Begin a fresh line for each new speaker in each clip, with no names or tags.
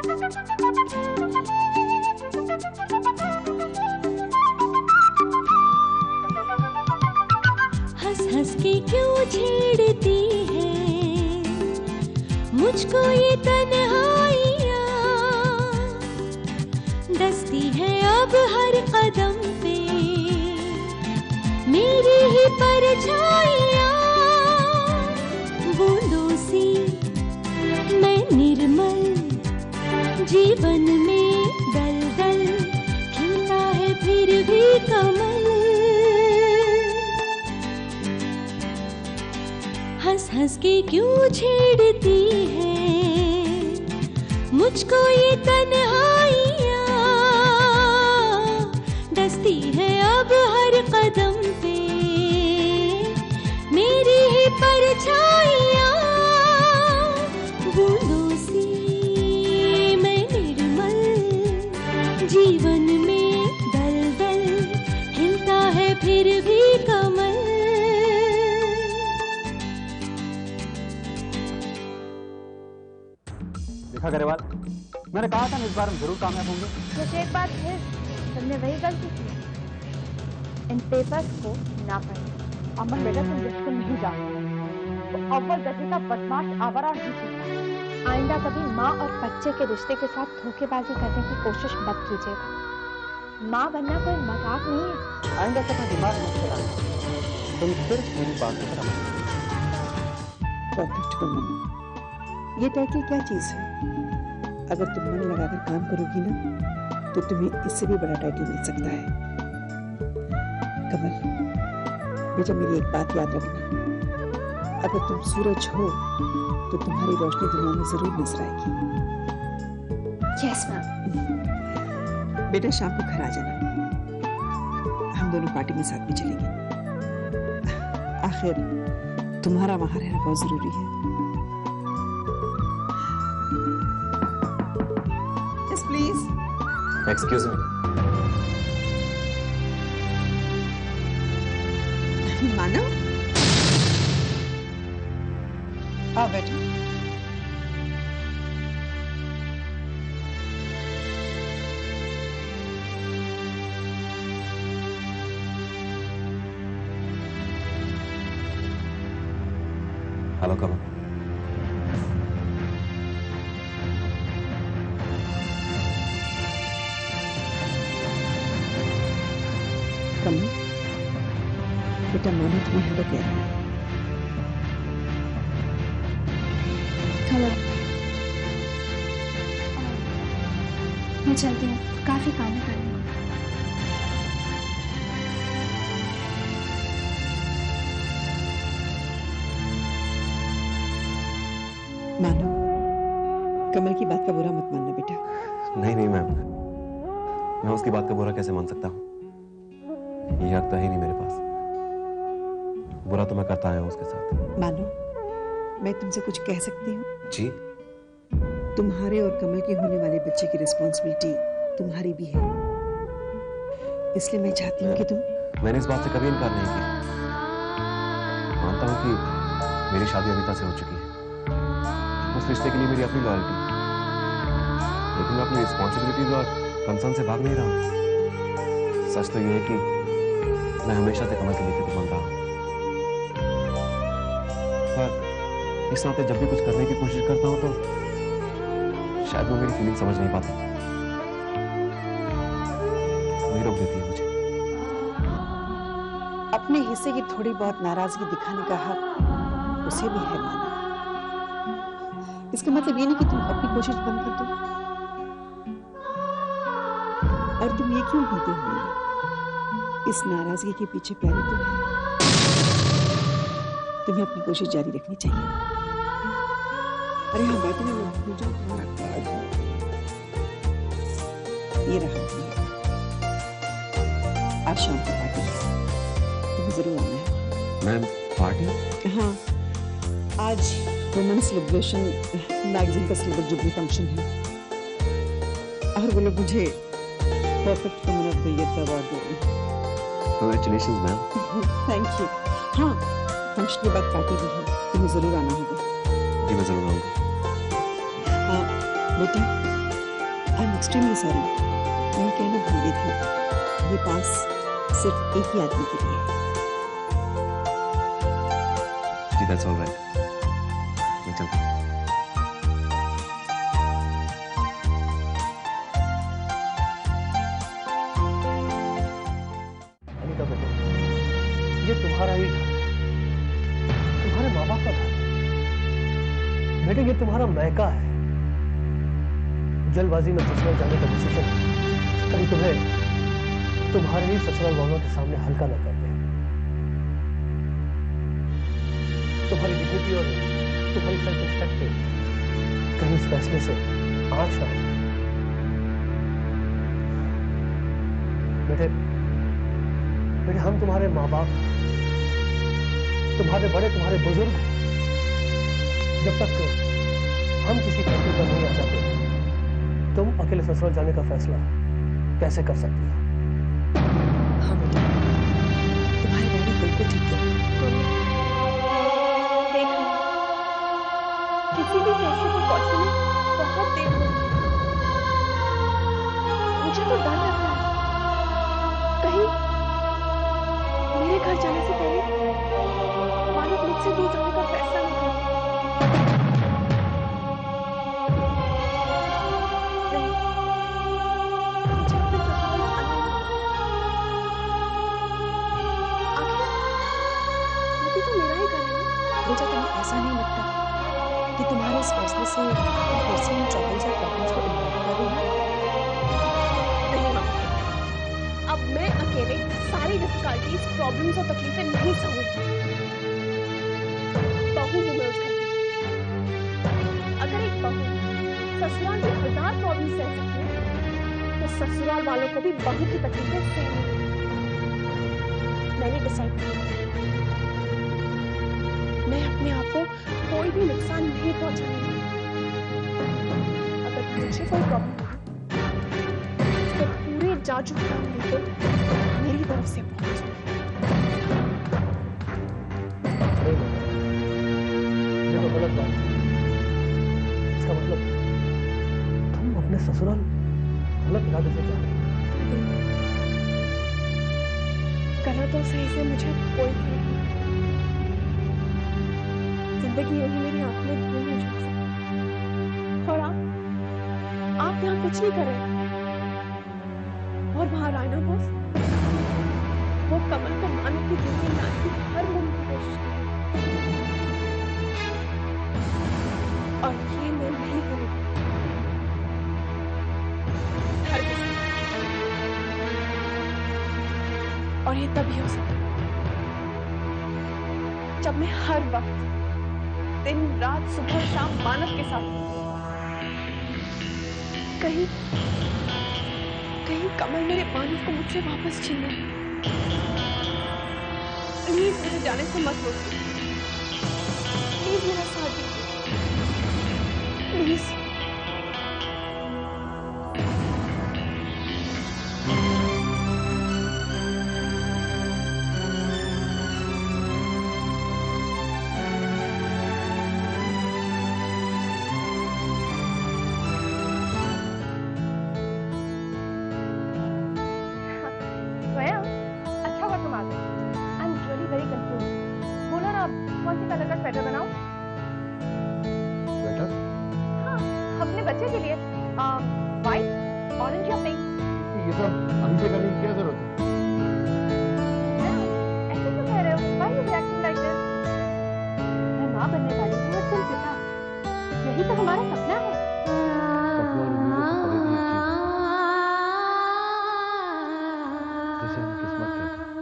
हंस हंस के क्यों छेड़ती है मुझको ये तन्हाइयाँ, दस्ती है अब हर कदम पे मेरी ही परछाइयाँ। बूंदों सी मैं निर्मल, जीवन में दलदल, खिलता है फिर भी कमल। हंस हंस के क्यों छेड़ती है मुझको ये तन्हाइयाँ, दस्ती है अब हर कदम पे मेरी ही परछाइयाँ। बूंदों सी मैं निर्मल, जीवन में दलदल, खिलता है फिर भी कमल।
देखा गरेवाल, मैंने कहा था ना इस बार हम जरूर कामयाब होंगे।
बस एक बात फिर तुमने वही गलती की, इन पेपर्स को ना पढ़े। अमन बेटा तुम जिसको नहीं जानते तो अव्वल दर्जे का बदमाश आवारा नहीं चलता। आइंदा कभी माँ और बच्चे के रिश्ते के साथ धोखेबाजी करने की कोशिश मत कीजिएगा। माँ बनना कोई मजाक नहीं है।
आइंदा से अपना दिमाग मत चलाना, तुम सिर्फ मेरी बात को समझ।
परफेक्ट कमल, ये टाइटल क्या चीज है? अगर तुम मन लगाकर काम करोगी ना तो तुम्हें इससे भी बड़ा टाइटल मिल सकता है। कमल बेटा, मेरी एक बात याद रखना, अगर तुम सूरज हो तो तुम्हारी रोशनी दुनिया में जरूर नजर आएगी।
Yes ma'am.
बेटा शाम को घर आ जाना, हम दोनों पार्टी में साथ में चलेंगे। आखिर तुम्हारा वहां रहना बहुत जरूरी है। Yes, please.
Excuse me.
मानव, हाँ बेटा।
हेलो कमल।
कमल बेटा, मानो तुम्हें हेलो कह रहा है।
कमल मैं चलती हूँ, काफी काम है करने को।
मानो कमल की बात का बुरा मत मानना बेटा।
नहीं नहीं मैम, मैं उसकी बात का बुरा कैसे मान सकता हूँ? ये हक तो है ही नहीं मेरे पास। बुरा तो मैं करता आया हूँ उसके साथ।
मानो, मैं तुमसे कुछ कह सकती हूँ?
जी।
तुम्हारे और कमल के होने वाले बच्चे की रिस्पॉन्सिबिलिटी तुम्हारी भी है, इसलिए मैं चाहती हूँ कि तुम।
मैंने इस बात से कभी इनकार नहीं किया। मानता हूँ कि मेरी शादी अनीता से हो चुकी है, उस रिश्ते के लिए मेरी अपनी लॉयल्टी, लेकिन मैं अपनी रिस्पॉन्सिबिलिटीज और कंसर्न से भाग नहीं रहा हूँ। सच तो ये है कि मैं हमेशा से कमल के लिए फिक्रमंद रहा हूँ, पर इस नाते जब भी कुछ करने की कोशिश करता हूँ तो शायद वो मेरी फीलिंग समझ नहीं पाती, वही रोक देती है मुझे।
अपने हिस्से की थोड़ी बहुत नाराजगी दिखाने का हक उसे भी है माना। इसका मतलब ये नहीं कि तुम अपनी कोशिश बंद कर दो। और तुम ये क्यों होते हो? इस नाराजगी के पीछे प्यारे तो है। तुम्हें अपनी कोशिश जारी रखनी चाहिए। अरे हाँ, बैठने में भूल जाओ तुम्हारा कार्ड है। ये रहा तुम्हारा। आज शाम को पार्टी है, तुम्हें जरूर आना है।
Ma'am party?
हाँ, आज वुमेन्स लिबरेशन मैगजीन का सिल्वर जुबली फंक्शन है और वो लोग मुझे perfect woman of the year का अवार्ड दे रहे हैं।
Congratulations ma'am.
Thank you. हाँ, फंक्शन के बाद पार्टी भी है, तुम्हें जरूर आना होगा।
जी मैं जरूर आऊंगा।
बेटा, आई एम एक्सट्रीमली सॉरी, मैं कहना भूल गई थी, ये पास सिर्फ एक ही आदमी के लिए है।
जी दैट्स ऑलराइट, मैं चलता हूँ।
अनीता बेटे, ये तुम्हारा ही घर, तुम्हारे माँ बाप का घर। बेटे ये तुम्हारा मैका है। जल्दबाजी में ससुराल जाने का डिसीजन कहीं तुम्हें तुम्हारे ही ससुराल वालों के सामने हल्का न कर दे। तुम्हारी डिग्निटी और तुम्हारी सेल्फ रिस्पेक्ट पे कहीं इस फैसले से आंच ना आए। बेटे बेटे, हम तुम्हारे माँ बाप, तुम्हारे बड़े, तुम्हारे बुजुर्ग, जब तक हम किसी फैसले पर नहीं आ जाते, तुम अकेले ससुराल जाने का फैसला कैसे कर सकती हो?
हाँ बेटा, तुम्हारी डैडी बिल्कुल ठीक है।
देखो, किसी भी फैसले को पहुंचने में बहुत देर होती है। मुझे तो डर लग रहा है कहीं मेरे घर जाने से पहले मालिक मुझसे दूर जाने का फैसला नहीं कर।
बेटा तुम्हें ऐसा नहीं लगता कि तुम्हारे इस फैसले से फिर से इन ट्रबल्स और प्रॉब्लम्स को इन्वॉल्व कर रही है?
नहीं माँ, अब मैं अकेले सारी डिफिकल्टीज, प्रॉब्लम्स और तकलीफें नहीं सहूंगी। बहू हूं मैं उस घर की। अगर एक बहू ससुराल की 1000 प्रॉब्लम सह सकती है, तो ससुराल वालों को भी बहू की तकलीफें सहनी। मैंने डिसाइड किया, मैं अपने आप को कोई भी नुकसान नहीं पहुंचाऊंगी। अगर मुझे कोई प्रॉब्लम हो तो पूरे जाजू फैमिली को मेरी तरफ से पहुंच।
ये तो गलत बात है। इसका मतलब तुम अपने ससुराल गलत इरादे से जा रहे हो।
गलत और सही से मुझे कोई फर्क नहीं। जिंदगी यही मेरी आंख में धूल में झोंक सकती। और आप यहाँ कुछ नहीं कर रहे। और बाहर आए ना बॉस, वो कमल को मानो की जिंदगी लाने की हर मुमकिन कोशिश कर रही है। और ये मैं नहीं करूँगी। हरगिज़ नहीं। और ये तभी हो सकता है जब मैं हर वक्त, दिन रात, सुबह शाम मानव के साथ हूं। कहीं कमल मेरे मानव को मुझसे वापस छीन ले। प्लीज मुझे जाने से मत रोकिए। प्लीज मेरा साथ दीजिए। प्लीज। कौन सी कलर का स्वेटर बनाऊं?
स्वेटर?
हाँ, अपने बच्चे के लिए व्हाइट, ऑरेंज या पिंक।
ये सब अभी से करने की क्या जरूरत है?
ऐसे क्यों कह रहे हो? Why you reacting like this? मैं माँ बनने वाली हूँ और तुम पिता। यही तो हमारा सपना है।
सपनों और उम्मीदों से परे भी एक चीज जिसे हम किस्मत कहते हैं,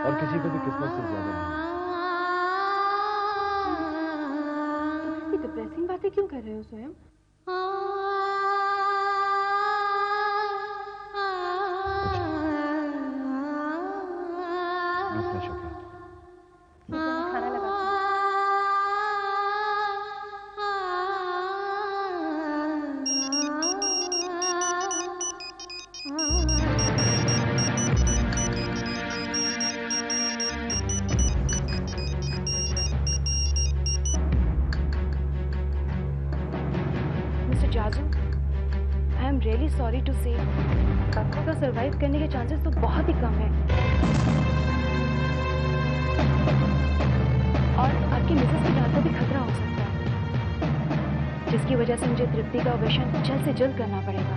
और किसी को भी किस्मत से ज्यादा नहीं।
तुम ऐसी डिप्रेसिंग बातें क्यों कर रहे हो स्वयं? खाना लगा mister Jaju, I am really sorry to say काका का सरवाइव करने के चांसेस तो बहुत ही कम है। और आपकी मिसेस की जान को भी खतरा हो सकता है, जिसकी वजह से मुझे तृप्ति का ऑपरेशन जल्द से जल्द करना पड़ेगा।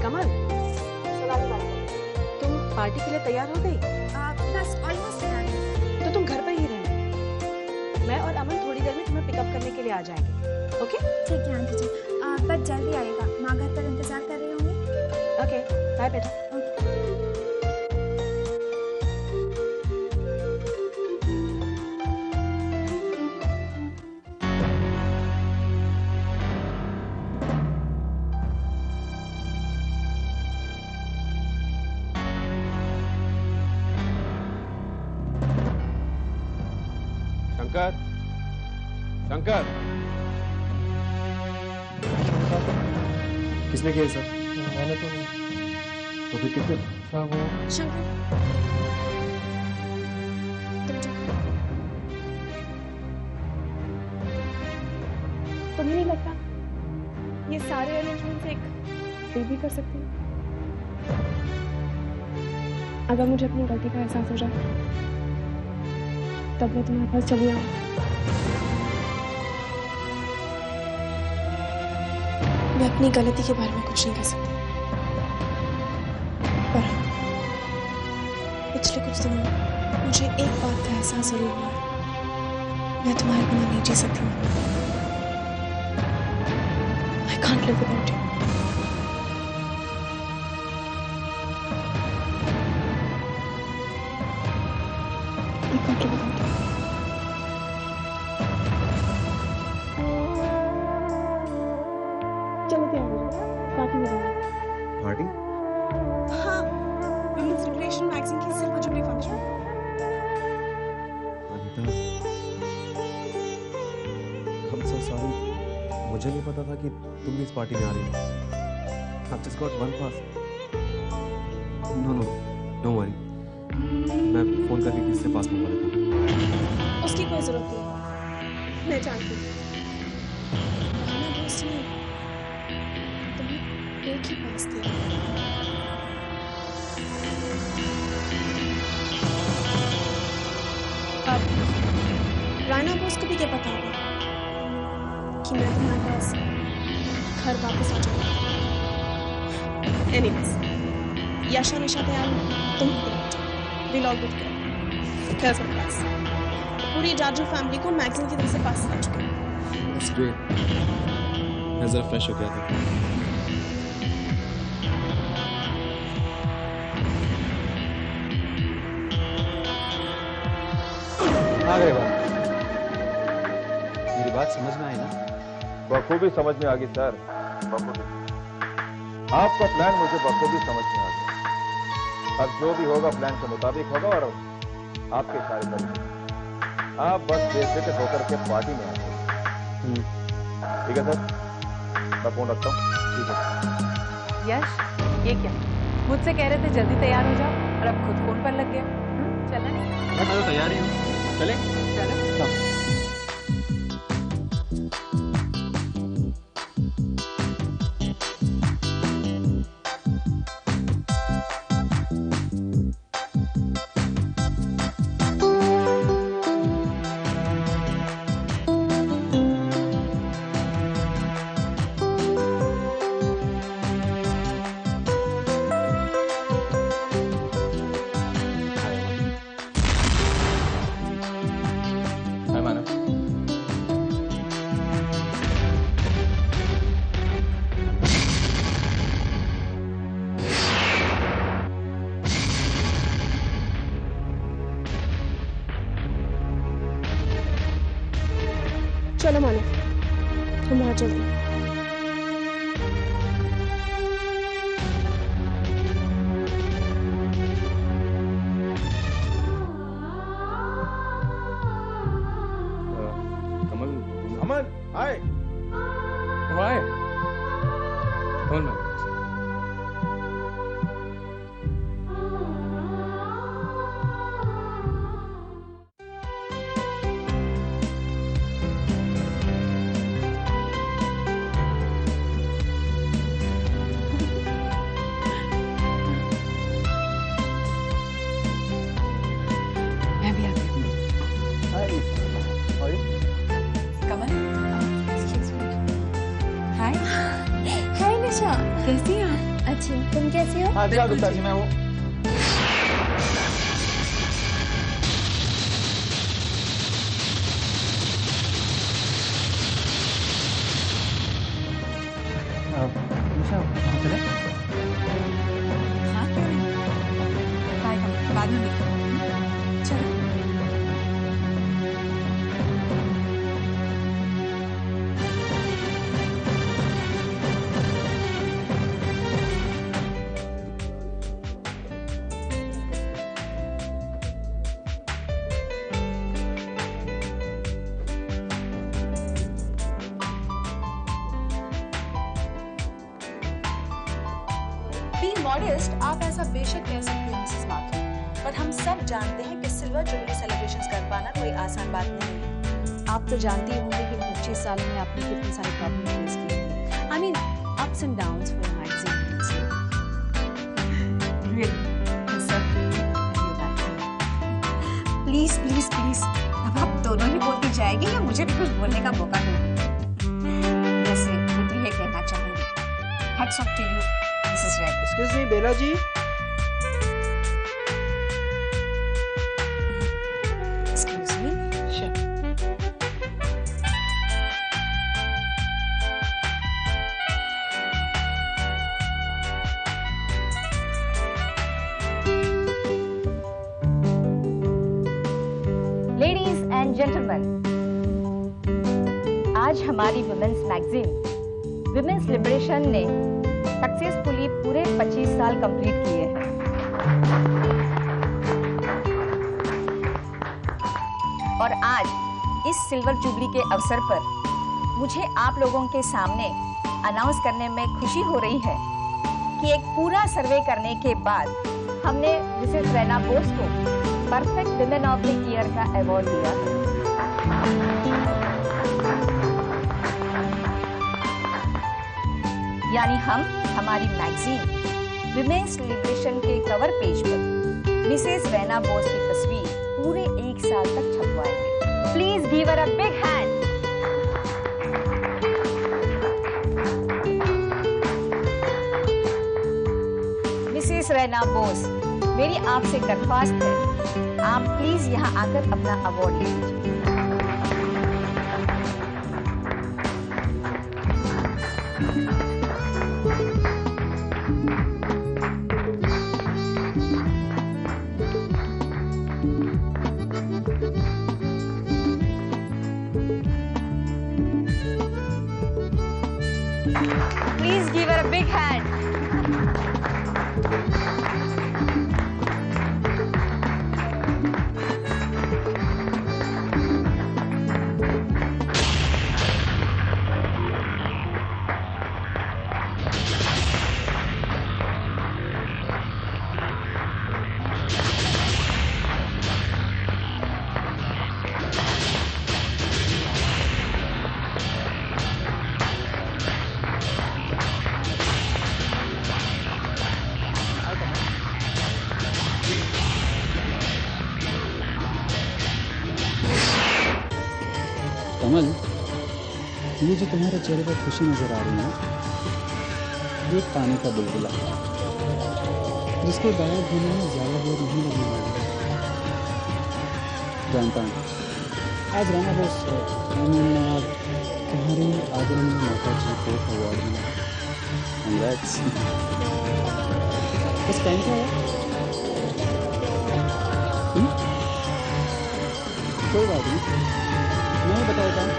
कमल, तुम पार्टी के लिए तैयार हो गई?
बस ऑलमोस्ट तैयार है।
तो तुम घर पर ही रहना। मैं और अमन थोड़ी देर में तुम्हें पिकअप करने के लिए आ जाएंगे। ओके?
ठीक है आंटी जी, बस जल्दी आएगा, माँ घर पर इंतजार कर रही होंगी।
ओके, बाय बेटा।
शंकर, शंकर, किसने किया सर?
मैंने
तो फिर किसने?
सर वो
शंकर, तुम्हें नहीं लगता ये सारे अरेंजमेंट्स एक बेबी कर सकती है? अगर मुझे अपनी गलती का एहसास हो जाए तब मैं तुम्हारे पास चली आऊँ। मैं अपनी गलती के बारे में कुछ नहीं कह सकती, पर पिछले कुछ दिनों में मुझे एक बात का एहसास जरूर हुआ है, मैं तुम्हारे बिना नहीं जी सकती हूँ। I can't live without you. I can't live without you. चलो तैयार हो जाओ, पार्टी में जाएंगे।
पार्टी?
हाँ, वुमेन्स लिबरेशन मैगजीन की silver jubilee function.
Anita, I'm so sorry. मुझे नहीं पता था कि तुम भी इस पार्टी में आ रही हो। I've just got one pass. No, don't worry. मैं फोन करके किसी से पास मंगवा लेता हूँ।
उसकी कोई जरूरत नहीं, मैं जानती हूँ। अपना दोस्त ने तुम्हें एक ही पास दिया। अब राणा बोस को भी क्या पता होगा कि मैं तुम्हारे पास घर वापस आ जाऊंगा। एनीवेज, यशा निशा तैयार हो, तुम भी तैयार हो जाओ। We'll all go together. Here's my pass. पूरी जाजू फैमिली को मैगजीन की तरफ से पास आ चुके हैं।
That's great. मैं जरा फ्रेश हो गया था।
आ गए बात।
मेरी बात समझ में आई ना?
बखूबी समझ में आ गई सर, बखूबी। आपका प्लान मुझे बखूबी समझ में आ गया। अब जो भी होगा प्लान के मुताबिक होगा और आपके इशारे पर आप बस बेफिक्र होकर के पार्टी में आ जाए। ठीक है सर, मैं फोन रखता हूँ। ठीक है।
यश, ये क्या? मुझसे कह रहे थे जल्दी तैयार हो जाओ और अब खुद फोन पर लग गया। चलना नहीं?
मैं तो तैयार ही हूँ। चले?
चलो।
जल्दी।
कमल
अमन हाय।
हाय कौन मैं?
मैं भी आती हूँ।
हाय हाय
कमल, excuse me. हाय,
हाय निशा।
कैसी हैं आप?
अच्छी, तुम कैसी हो?
हाँ दिया गुप्ता जी मैं वो
निशा कहाँ चले?
हाँ, क्यों नहीं? बाय कमल, बाद में मिलते हैं। चलो।
Being modest, आप ऐसा बेशक कह सकते हैं मिसेस माथुर, पर हम सब जानते हैं कि सिल्वर जुबली सेलिब्रेशंस कर पाना कोई आसान बात नहीं है। आप तो जानती ही होंगी कि 25 सालों में आपने कितनी सारी प्रॉब्लम फेस की होंगी। I mean, ups and downs for a magazine. Please please please, अब आप दोनों ही बोलती जाएगी या मुझे भी कुछ बोलने का मौका दो। वैसे मैं तो ये कहना चाहूंगी, hats off to you, Mrs. Red.
Excuse me Bela ji.
Excuse me. Ladies and gentlemen, आज हमारी वुमेन्स मैगजीन विमेंस लिबरेशन ने सक्सेसफुली पूरे 25 साल कंप्लीट किए हैं। और आज इस सिल्वर जुबली के अवसर पर मुझे आप लोगों के सामने अनाउंस करने में खुशी हो रही है कि एक पूरा सर्वे करने के बाद हमने मिसेस रैना बोस को perfect women of the year का अवार्ड दिया है। यानी हम हमारी मैगजीन विमेंस लिबरेशन के कवर पेज पर मिसेस रैना बोस की तस्वीर पूरे 1 साल तक छपवाएंगे। Please give her a big hand. Mrs Raina Bose, मेरी आपसे दरख्वास्त है, आप प्लीज यहाँ आकर अपना अवार्ड ले लीजिए। Please give her a big hand.
कमल, ये जो तुम्हारे चेहरे पर खुशी नजर आ रही है, ये पानी का बुलबुला, जिसके गायब होने में ज्यादा देर नहीं लगने वाली। जानता हूँ आज राना बोस तुम्हारी आदरणीय माता जी को अवार्ड मिला। Congrats. बस टाइम क्या है? कोई बात नहीं, मैं बता देता हूँ।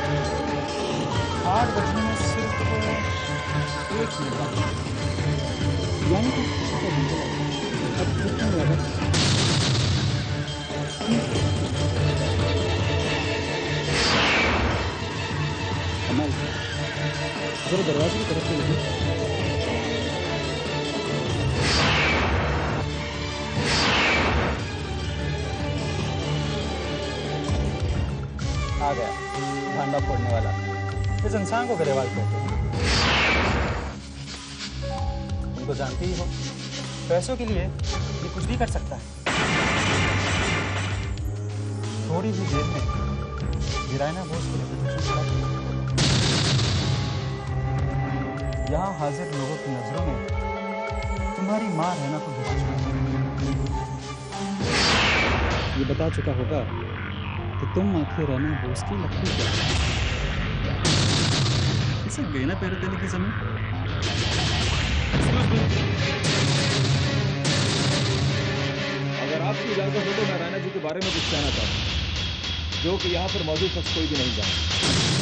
8 बजने में एक मिनट बाकी है। यानी कि खुशी का बुलबुला अब कितना लगा? कमल, जरा दरवाजे की तरफ से लगी। आ गया भांडा फोड़ने वाला। इस इंसान को गरेवाल कहते हैं। तुम तो जानती ही हो, पैसों के लिए ये कुछ भी कर सकता है। थोड़ी ही देर में गिराना बोझ को यहाँ हाजिर लोगों की नजरों में तुम्हारी मां रहना तो दूर। ये बता चुका होगा कि तुम आखिर रहना बोझ की लकड़ी क्या इसे गहना पैर देने की जमीन।
अगर आपकी इजाजत हो तो मैं राणा जी के बारे में कुछ कहना चाहता हूँ, जो कि यहाँ पर मौजूद शख्स कोई भी नहीं जानता।